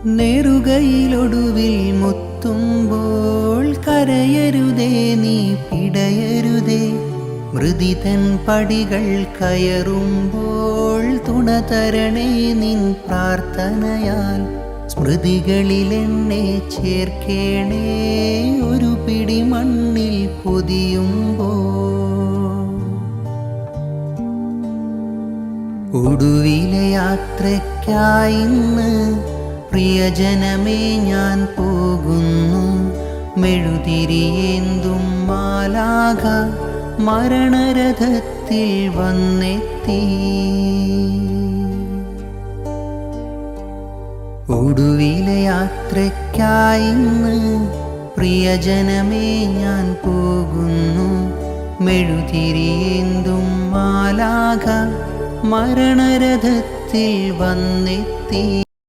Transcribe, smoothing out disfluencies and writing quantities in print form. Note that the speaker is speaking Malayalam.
നെറുകയിലൊടുവിൽ മുത്തുമ്പോൾ കരയരുതേ നീ പിടയരുതേ. മൃതിതൻ പടികൾ കയറുമ്പോൾ തുണ തരണേ നിൻ പ്രാർത്ഥനയാൽ. സ്മൃതികളിലെന്നെ ചേർക്കേണേ ഒരു പിടി മണ്ണിൽ പൊതിയുമ്പോൾ. ഒടുവിലെ യാത്രയ്ക്കായിന്ന് പ്രിയജനമേ ഞാൻ പോകുന്നു. മെഴുതിരിയേന്തും മാലാഖ മരണരഥത്തിൽ വന്നെത്തി. ഒടുവിലെ യാത്രയ്ക്കായിന്ന് പ്രിയജനമേ ഞാൻ പോകുന്നു. മെഴുതിരിയേന്തും മാലാഖ മരണരഥത്തിൽ വന്നെത്തി.